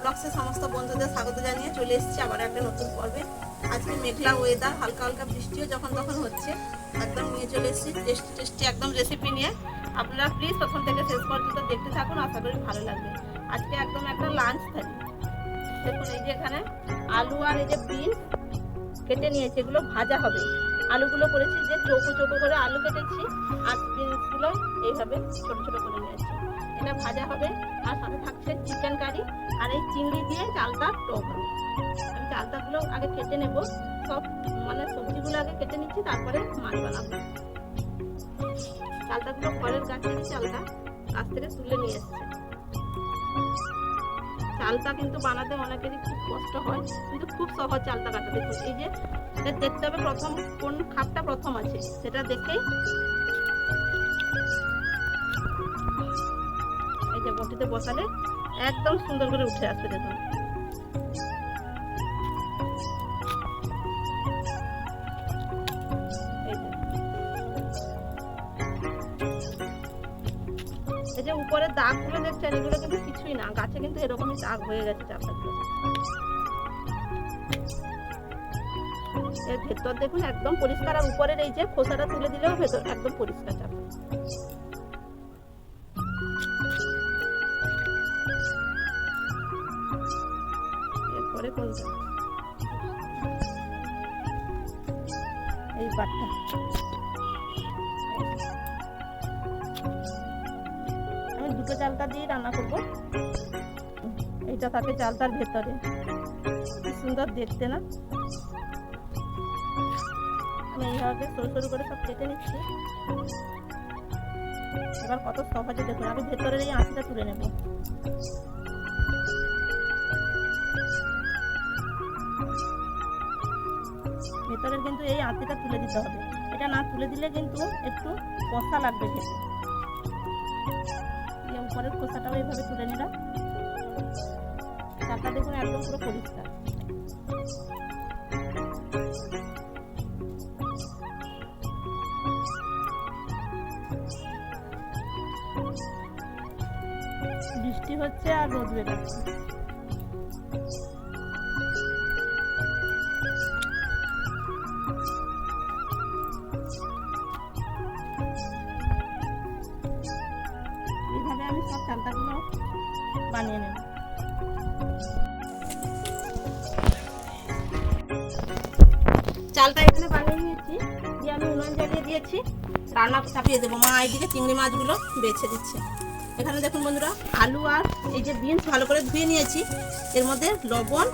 ব্লগসে সমস্ত বন্ধুদের স্বাগত জানিয়ে চলে এসেছি আবার একটা নতুন পর্বে। আজকে মেঘলা ওয়েদার, হালকা হালকা বৃষ্টিও যখন তখন হচ্ছে, একদম নিয়ে চলে এসেছি টেস্টি টেস্টি একদম রেসিপি নিয়ে। আপনারা প্লিজ প্রথম থেকে শেষ পর্যন্ত দেখতে থাকুন, আশা করি ভালো লাগবে। আজকে একদম একটা লাঞ্চ থালি। দেখুন এই যে এখানে আলু আর এই যে বিনস কেটে নিয়েছি, এগুলো ভাজা হবে। আলুগুলো করেছি যে চৌকো চৌকো করে আলু কেটেছি, আর বিনসগুলো এইভাবে ছোট ছোট করে নিয়েছি, এটা ভাজা হবে। আর সাথে থাকছে চিকেন কারি আর এই চিংড়ি দিয়ে চালটা টক হবে। আমি চালটাগুলো আগে কেটে নেব, সব মানে সবজিগুলো আগে কেটে নিচ্ছি, তারপরে মাছ বানাবো। চালটাগুলো ঘরের গাছের চালটা গাছ থেকে তুলে নিয়ে এসছে। চালটা কিন্তু বানাতে অনেকেরই খুব কষ্ট হয়, কিন্তু খুব সহজ চালটা কাটা। দেখুন এই যে দেখতে হবে প্রথম কোন খাপটা প্রথম আছে, সেটা দেখেই এই যে বটিতে বসালে একদম সুন্দর করে উঠে আসবে। দেখুন এই যে উপরে দাগগুলো দেখছেন, এগুলো কিন্তু কিছুই না, গাছে কিন্তু এরকমই দাগ হয়ে গেছে চালটাগুলো। এর ভেতর দেখুন একদম পরিষ্কার, আর উপরের এই যে খোসাটা তুলে দিলেও ভেতর একদম পরিষ্কার চাল। এরপরে কোনটা এই পাটটা, আমি দুটো চালটা দিয়ে রান্না করবো। এইটা থাকে চালটার ভেতরে, কি সুন্দর দেখতে না। আমি এইভাবে সরু সরু করে সব কেটে নিচ্ছি। এবার কত সহজে দেখুন, আমি ভেতরের এই আঁশিটা তুলে নেব। ভেতরের কিন্তু এই আঁশিটা তুলে দিতে হবে, এটা না তুলে দিলে কিন্তু একটু কষা লাগবে খেতে। উপরের খোসাটাও এইভাবে তুলে নিলাম। চালটা দেখুন একদম পুরো পরিষ্কার। বৃষ্টি হচ্ছে আর রোদ বেরোচ্ছে। এইভাবে আমি সব চালটাগুলো বানিয়ে নেব। চালটা এখানে বানিয়ে নিয়েছি, দিয়ে আমি উনুন জ্বালিয়ে দিয়েছি, রান্না চাপিয়ে দেবো। মা এইদিকে চিংড়ি মাছগুলো বেছে দিচ্ছে। এখানে দেখুন বন্ধুরা, আলু আর এই যে বিনস ভালো করে ধুয়ে নিয়েছি, এর মধ্যে লবণ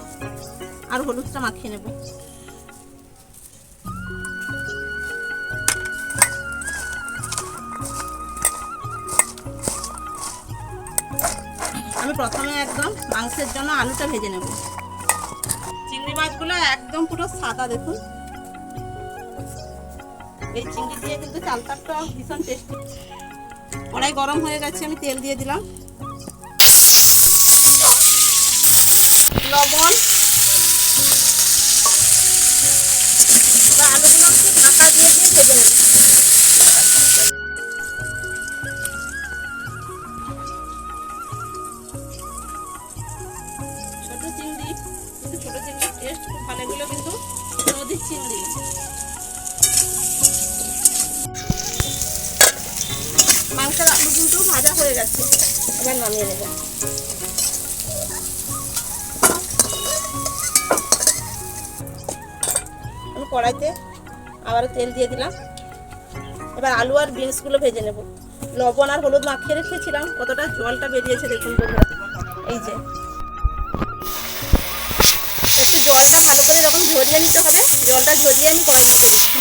আর হলুদটা মাখিয়ে নেব। আমি প্রথমে একদম মাংসের জন্য আলুটা ভেজে নেব। চিংড়ি মাছগুলো একদম পুরো সাদা, দেখুন এই চিংড়ি দিয়ে কিন্তু চালটাটা ভীষণ টেস্টি। কড়াই গরম হয়ে গেছে, আমি তেল দিয়ে দিলাম, লবণ, আলুগুলো একটু ঢাকা দিয়ে ভেজে নেব। ছোট চিংড়ি কিন্তু ছোট চিংড়ির টেস্ট খুব ভালো, এগুলো কিন্তু নদীর চিংড়ি। মাংসের আলু কিন্তু ভাজা হয়ে গেছে, এবার নামিয়ে নেব। আমি কড়াইতে আবার তেল দিয়ে দিলাম। এবার আলু আর বিনসগুলো ভেজে নেব। লবণ আর হলুদ মাখিয়ে রেখেছিলাম, কতটা জলটা বেরিয়েছে দেখুন বন্ধুরা। এই যে একটু জলটা ভালো করে যখন ঝরিয়ে নিতে হবে, জলটা ঝরিয়ে আমি কড়াইয়ের মধ্যে দিচ্ছি।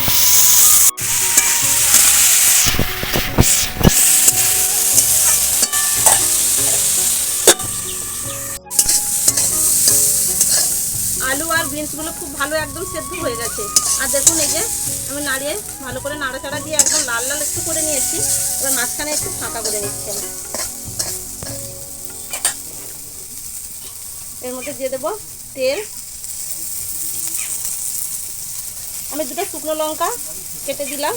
আলু আর বিনসগুলো খুব ভালো একদম সেদ্ধ হয়ে গেছে। আর দেখুন এই যে আমি নাড়িয়ে ভালো করে নাড়াচাড়া দিয়ে একদম লাল লাল একটু করে নিয়েছি। এবার মাঝখানে একটু ফাঁকা করে নিচ্ছি। এর মধ্যে দিয়ে দেবো তেল। আমি দুটো শুকনো লঙ্কা কেটে দিলাম,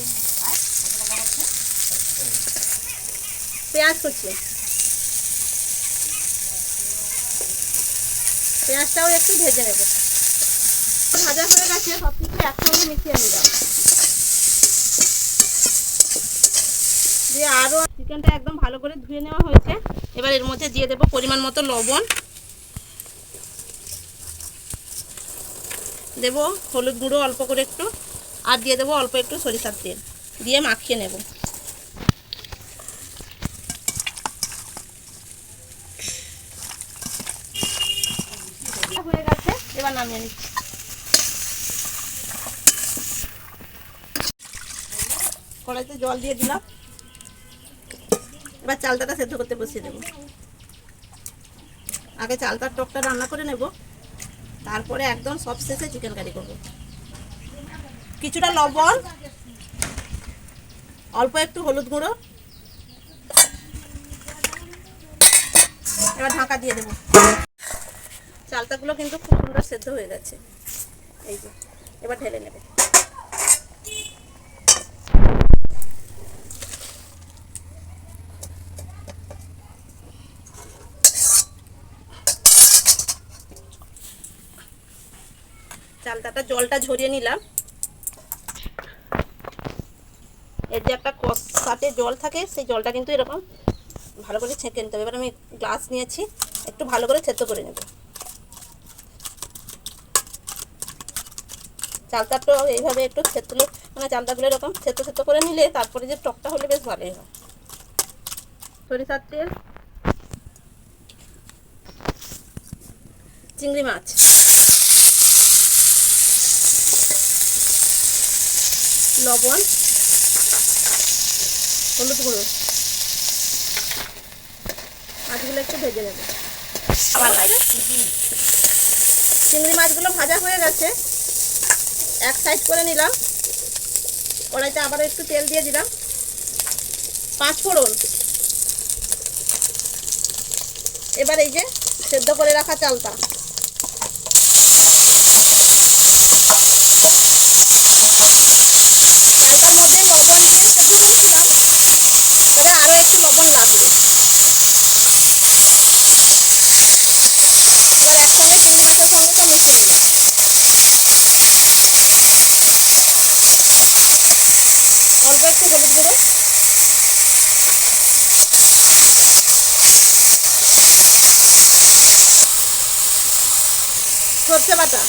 পেঁয়াজ কুচি, পেঁয়াজটাও একটু ভেজে নেব। ভাজা হয়ে গেছে, সব কিছু একসঙ্গে মিশিয়ে নিলাম। দিয়ে আরও চিকেনটা একদম ভালো করে ধুয়ে নেওয়া হয়েছে। এবার এর মধ্যে দিয়ে দেবো পরিমাণ মতো লবণ, দেব হলুদ গুঁড়ো অল্প করে একটু, আর দিয়ে দেবো অল্প একটু সরিষার তেল, দিয়ে মাখিয়ে নেব। হয়ে গেছে, এবার নামিয়ে নিচ্ছি। কড়াইতে জল দিয়ে দিলাম, এবার চালটাটা সেদ্ধ করতে বসিয়ে দেবো। আগে চালটার টকটা রান্না করে নেব, তারপরে একদম সব শেষে চিকেন কারি করব। কিছুটা লবণ, অল্প একটু হলুদ গুঁড়ো, এবার ঢাকা দিয়ে দেবো। চালটাগুলো কিন্তু খুব সুন্দর সেদ্ধ হয়ে গেছে, এই যে এবার ঢেলে নেবে। চালটাটা জলটা ঝরিয়ে নিলাম। এর যে একটা কষাতে জল থাকে, সেই জলটা কিন্তু এরকম ভালো করে ছেঁকে নিতে হবে। এবার আমি গ্লাস নিয়েছি, একটু ভালো করে সেদ্ধ করে নেব। চালটাটা এইভাবে একটু থেতলে, মানে চালটাগুলো এরকম থেতো করে নিলে তারপরে যে টকটা হলে বেশ ভালোই হয়। সরিষার তেল, চিংড়ি মাছ, লবণ, হলুদ গুঁড়ো, মাছগুলো একটু ভেজে নেব। আবার চিংড়ি মাছগুলো ভাজা হয়ে গেছে, এক সাইড করে নিলাম। কড়াইতে আবার একটু তেল দিয়ে দিলাম, 5 ফোড়ন, এবার এই যে সেদ্ধ করে রাখা চালটা, চালটার মধ্যে লবণ দিয়ে সেদ্ধ করেছিলাম, তবে আরও একটু লবণ লাগবে। এবার একসঙ্গে চিংড়ি মাছের সঙ্গে সব মিশিয়ে নেব। অল্প একটু হলুদ গুঁড়ো, সরষে বাটা,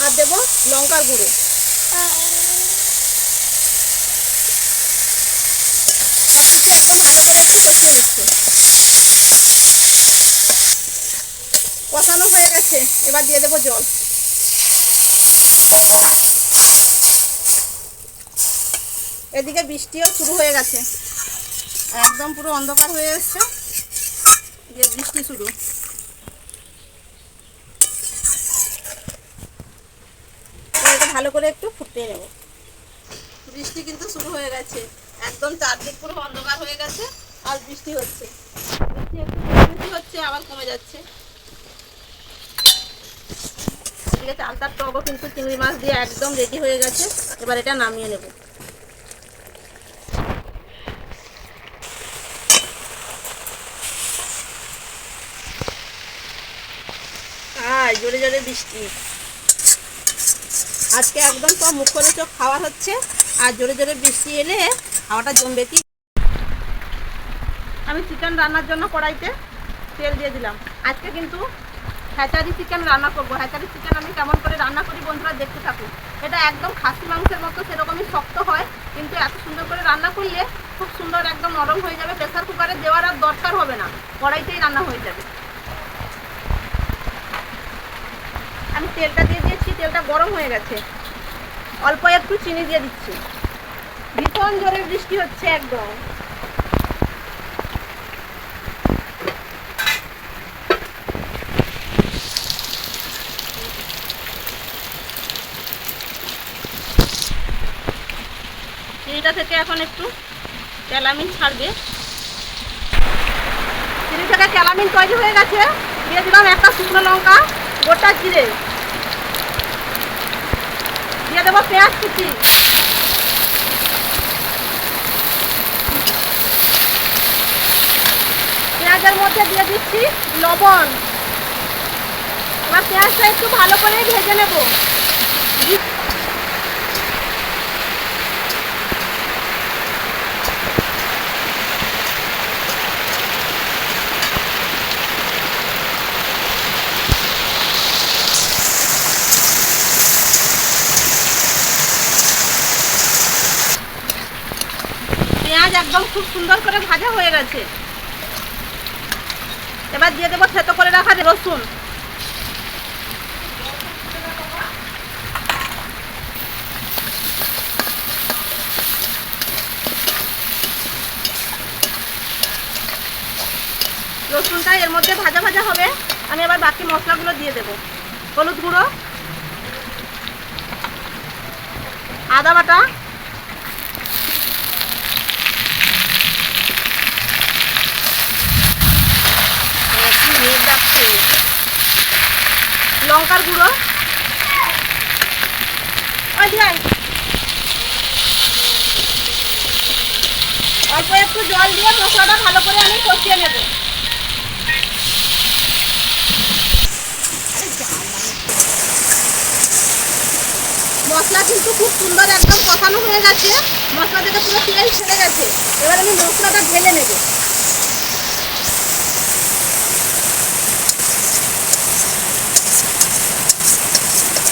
আর দেব লঙ্কার গুঁড়ো। সব কিছু একদম ভালো করে একটু কষিয়ে নিচ্ছে। কষানো হয়ে গেছে, এবার দিয়ে দেবো জল। এদিকে বৃষ্টিও শুরু হয়ে গেছে, একদম পুরো অন্ধকার হয়ে এসছে, দিয়ে বৃষ্টি শুরু। এটা ভালো করে একটু ফুটিয়ে নেব। বৃষ্টি কিন্তু শুরু হয়ে গেছে, একদম চারদিক পুরো অন্ধকার হয়ে গেছে, আর বৃষ্টি হচ্ছে। বৃষ্টি একটু বেশি হচ্ছে, আবার কমে যাচ্ছে। এদিকে চালটার টকও কিন্তু চিংড়ি মাছ দিয়ে একদম রেডি হয়ে গেছে, এবার এটা নামিয়ে নেব। জোরে জোরে বৃষ্টি, আজকে একদম সব মুখরে চোখ খাওয়া হচ্ছে, আর জোরে জোরে বৃষ্টি এলে হাওয়াটা জমবে। কি আমি চিকেন রান্নার জন্য কড়াইতে তেল দিয়ে দিলাম। আজকে কিন্তু হ্যাচারি চিকেন রান্না করব। হ্যাচারি চিকেন আমি কেমন করে রান্না করি বন্ধুরা দেখতে থাকুন। এটা একদম খাসি মাংসের মতো সেরকমই শক্ত হয়, কিন্তু এত সুন্দর করে রান্না করলে খুব সুন্দর একদম নরম হয়ে যাবে। প্রেসার কুকারে দেওয়ার আর দরকার হবে না, কড়াইতেই রান্না হয়ে যাবে। আমি তেলটা দিয়ে দিয়েছি, তেলটা গরম হয়ে গেছে, অল্প একটু চিনি দিয়ে দিচ্ছি। ভীষণ জোরে বৃষ্টি হচ্ছে একদম। চিনিটা থেকে এখন একটু ক্যালামিন ছাড়বে। চিনি থেকে ক্যালামিন তৈরি হয়ে গেছে, দিয়ে দিলাম একটা শুকনো লঙ্কা, গোটা জিরে, দিয়ে দেবো পেঁয়াজ কুচি, পেঁয়াজের মধ্যে দিয়ে দিচ্ছি লবণ। এবার পেঁয়াজটা একটু ভালো করে ভেজে নেব। পেঁয়াজ একদম খুব সুন্দর করে ভাজা হয়ে গেছে। এবার দিয়ে দেবো থেতো করে রাখা রসুন। রসুনটা এর মধ্যে ভাজা ভাজা হবে। আমি এবার বাকি মশলাগুলো দিয়ে দেবো। হলুদ গুঁড়ো, আদা বাটা, লঙ্কার গুঁড়ো, অল্প একটু জল দিয়ে মশলাটা ভালো করে আমি কষিয়ে নেব। মশলা কিন্তু খুব সুন্দর একদম কষানো হয়ে গেছে। মশলা থেকে পুরো তেল ছেড়ে গেছে। এবার আমি মশলাটা ঢেলে নেব।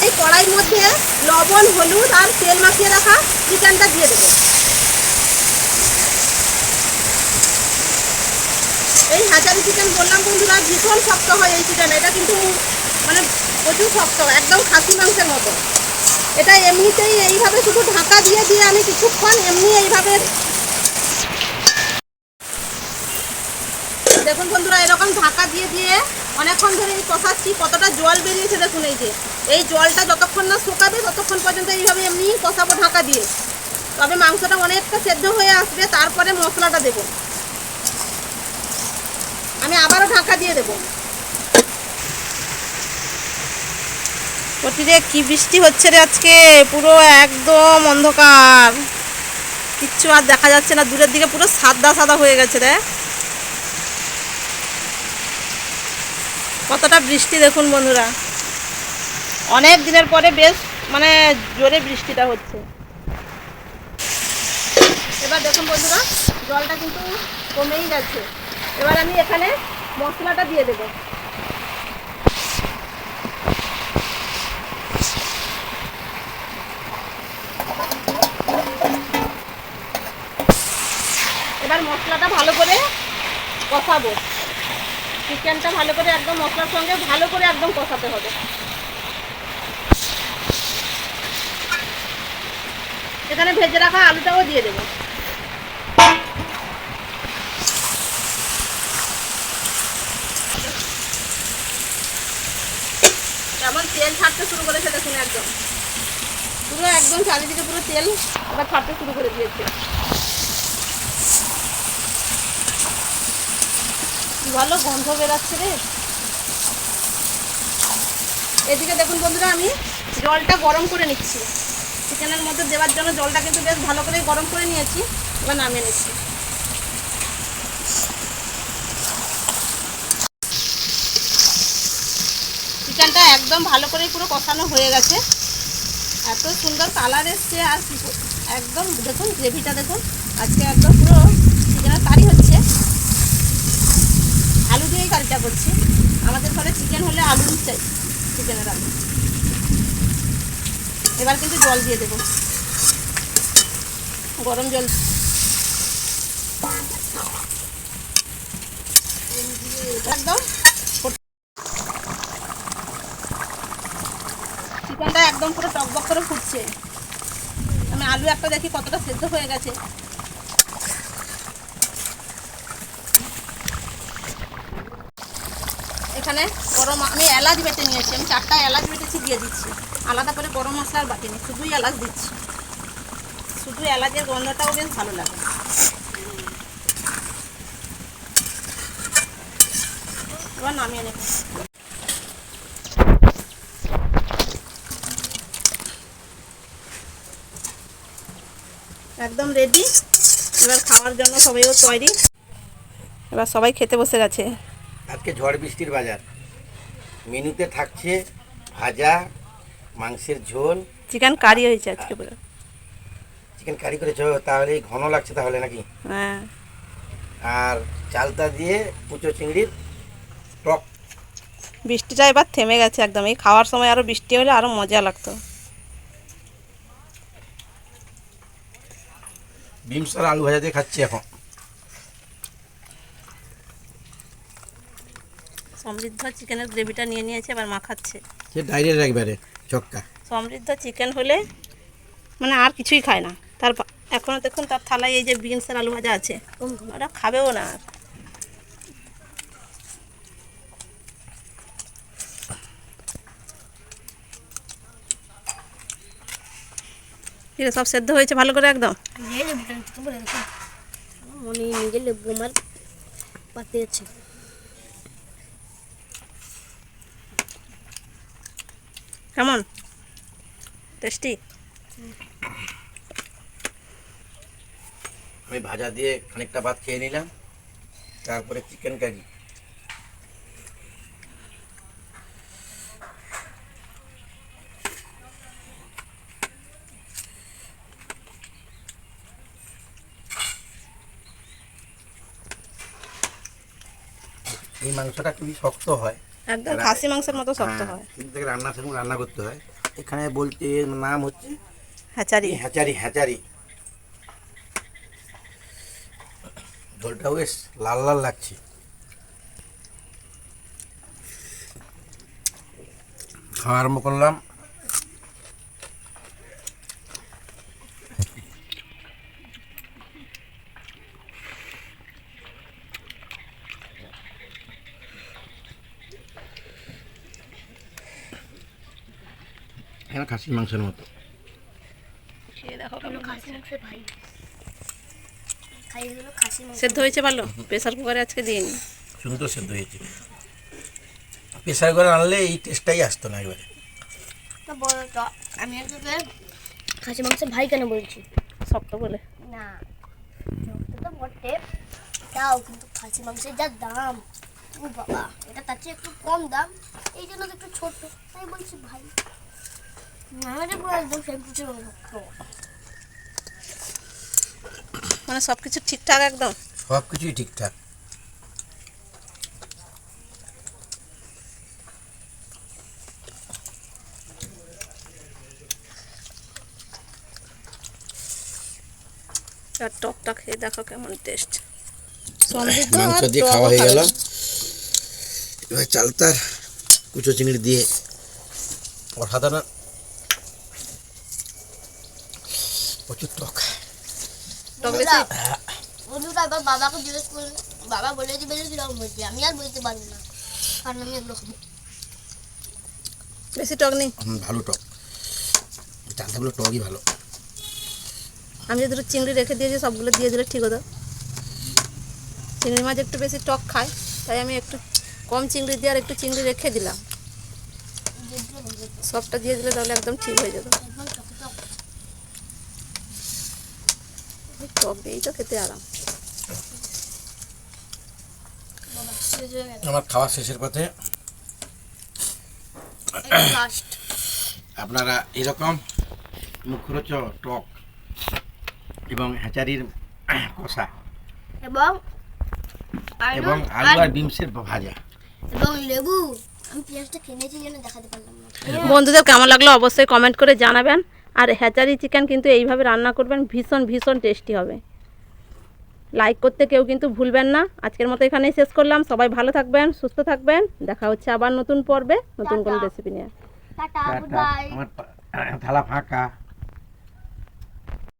এই কড়াইয়ের মধ্যে লবণ, হলুদ আর তেল মাখিয়ে রাখা চিকেনটা দিয়ে দেবো। এই হাজারি চিকেন বললাম বন্ধুরা, ভীষণ শক্ত হয় এই চিকেন। এটা কিন্তু মানে প্রচুর শক্ত, একদম খাসি মাংসের মতো। এটা এমনিতেই এইভাবে শুধু ঢাকা দিয়ে দিয়ে আমি কিছুক্ষণ এমনি এইভাবে, দেখুন বন্ধুরা, এরকম ঢাকা দিয়ে দিয়ে অনেকক্ষণ ধরে কষাচ্ছি। কতটা জল বেরিয়েছে দেখুন। এই জলটা যতক্ষণ না শুকাবে ততক্ষণ পর্যন্ত এইভাবে এমনি কষাবো ঢাকা দিয়ে। তবে মাংসটা অনেকটা সেদ্ধ হয়ে আসবে, তারপরে মশলাটা দেব। আমি আবারও ঢাকা দিয়ে দেবো। প্রতিদিন কি বৃষ্টি হচ্ছে রে আজকে, পুরো একদম অন্ধকার, কিচ্ছু আর দেখা যাচ্ছে না। দূরের দিকে পুরো সাদা সাদা হয়ে গেছে রে। কতটা বৃষ্টি দেখুন বন্ধুরা, অনেক দিনের পরে বেশ মানে জোরে বৃষ্টিটা হচ্ছে। এবার দেখুন বন্ধুরা, জলটা কিন্তু কমেই গেছে। এবার আমি এখানে মশলাটা দিয়ে দেব। এবার মশলাটা ভালো করে কষাবো। চিকেনটা ভালো করে একদম মশলার সঙ্গে ভালো করে একদম কষাতে হবে। এখানে ভেজে রাখা আলুটাও দিয়ে দেবো। কেমন তেল ছাড়তে শুরু করেছে দেখুন, একদম পুরো একদম চারিদিকে পুরো তেল এবার ছাড়তে শুরু করে দিয়েছে। ভালো গন্ধ বেরাচ্ছে রে। এদিকে দেখুন বন্ধুরা, আমি জলটা গরম করে নিচ্ছি। চিকেনের মধ্যে দেওয়ার জন্য জলটা কিন্তু বেশ ভালো করে গরম করে নিয়েছি। এবার নামিয়ে নিচ্ছি। চিকেনটা একদম ভালো করে পুরো কষানো হয়ে গেছে। এত সুন্দর কালার এসছে। আর একদম দেখুন গ্রেভিটা দেখুন, আজকে একদম পুরো চিকেনের কারি হচ্ছে। আলু দিয়েই কারিটা করছি। আমাদের ঘরে চিকেন হলে আলু চাই, চিকেনের আলু। এবার কিন্তু জল দিয়ে দেবো, গরম জল। একদম চিকেনটা একদম পুরো টকবক করে ফুটছে। আমি আলু একটা দেখি কতটা সেদ্ধ হয়ে গেছে। এখানে গরম, আমি এলাচ বেটে নিয়েছি। আমি 4টা এলাচ বেটেছি, দিয়ে দিচ্ছি। আলাদা করে গরম মশলার বাটি নেই, শুধুই এলাচ দিচ্ছি। শুধু এলাচের গন্ধটাও বেশ ভালো লাগে। এবার নামিয়ে নেব। একদম রেডি। এবার খাওয়ার জন্য সবাইও তৈরি। এবার সবাই খেতে বসে গেছে। আজকে ঝড় বৃষ্টির বাজার। মেনুতে থাকছে ভাজা, মাংসের ঝোল, চিকেন কারি হয়েছে আজকে পুরো। চিকেন কারি করেছো, তাহলে ঘন লাগছে তাহলে নাকি? হ্যাঁ, আর চালতা দিয়ে কুচো চিংড়ির টক। বৃষ্টিটা এবার থেমে গেছে একদম। এই খাওয়ার সময় আরও বৃষ্টি হলে আরও মজা লাগতো। বিমস আর আলু ভাজা দিয়ে খাচ্ছি এখন। সমৃদ্ধ চিকেনের গ্রেভিটা নিয়ে নিয়েছে, এবার মাখাচ্ছে। সে ডাইরেক্ট একবারে চক্কা। সমৃদ্ধ চিকেন হলে মানে আর কিছুই খায় না। এখনও দেখুন তার থালায় এই যে বিনস আর আলু ভাজা আছে, ওরা খাবেও না আর। ঠিক আছে, সব সেদ্ধ হয়েছে ভালো করে একদম। মনে নিজের লেবু আমার পাতে আছে। কেমন টেস্টি? আমি ভাজা দিয়ে খানিকটা ভাত খেয়ে নিলাম, তারপরে চিকেন কারি। এই মাংসটা খুবই শক্ত হয়, একদম খাসি মাংসের মতো শক্ত হয়। কিন্তু রান্না সেরকম রান্না করতে হয়। এখানে বলতে নাম হচ্ছে হ্যাচারি। হ্যাচারি। হ্যাচারি ঝোলটাও বেশ লাল লাল লাগছে। খাওয়া আরম্ভ করলাম। এখানে খাসির মাংসের মতো। খেয়ে দেখো খাসি মাংসের ভাই খাই হলো খাসি মাংস। সেদ্ধ হয়েছে ভালো। প্রেসার কুকারে আজকে দিইনি। সুন্দর সেদ্ধ হয়েছে। প্রেসার করে আনলে এই টেস্টটাই আসতো না একবারে। তো বলো তো আমি তোকে খাসি মাংসের ভাই কেন বলছি? শক্ত বলে না, যত তো বটে তাও কিন্তু খাসি মাংসের যা দাম, ও বাবা, এটা তার চেয়ে একটু কম দাম, এই জন্য তো একটু ছোট, তাই বলছি ভাই। আমাদের পুরো একদম সেম টু সেম মানে সব কিছু ঠিকঠাক একদম। সব কিছুই ঠিকঠাক। আর টকটা খেয়ে দেখো কেমন টেস্ট। মাংস দিয়ে খাওয়া হয়ে গেল, এবার চালতার কুচো চিংড়ি দিয়ে অসাধারণ, প্রচুর টক। বন্ধুরা এবার বাবাকে জিজ্ঞেস করুন, বাবা বলে দিবে যে কিরকম হয়েছে, আমি আর বলতে পারবো না, কারণ আমি এগুলো খাবো। বেশি টক নেই, ভালো টক। চালতাগুলো টকই ভালো। আমি যে দুটো চিংড়ি রেখে দিয়েছি সবগুলো দিয়ে দিলে ঠিক হতো। চিংড়ি মাছ একটু বেশি টক খায়, তাই আমি একটু কম চিংড়ি দিয়ে আর একটু চিংড়ি রেখে দিলাম। সবটা দিয়ে দিলে তাহলে একদম ঠিক হয়ে যেত। টক দিয়েই তো খেতে আরাম। আমার খাওয়া শেষের পথে। আপনারা এরকম মুখরোচক টক এবং হ্যাচারির কষা এবং আলু আর বিমসের ভাজা এবং লেবু, আমি পেঁয়াজটা কিনেছি যেন দেখাতে পারলাম না। বন্ধুদের কেমন লাগলো অবশ্যই কমেন্ট করে জানাবেন। আর হ্যাচারি চিকেন কিন্তু এইভাবে রান্না করবেন, ভীষণ ভীষণ টেস্টি হবে। লাইক করতে কেউ কিন্তু ভুলবেন না। আজকের মতো এখানেই শেষ করলাম। সবাই ভালো থাকবেন, সুস্থ থাকবেন। দেখা হচ্ছে আবার নতুন পর্বে, নতুন কোনো রেসিপি নিয়ে। Tata, good bye. আমার থালা ফাঁকা।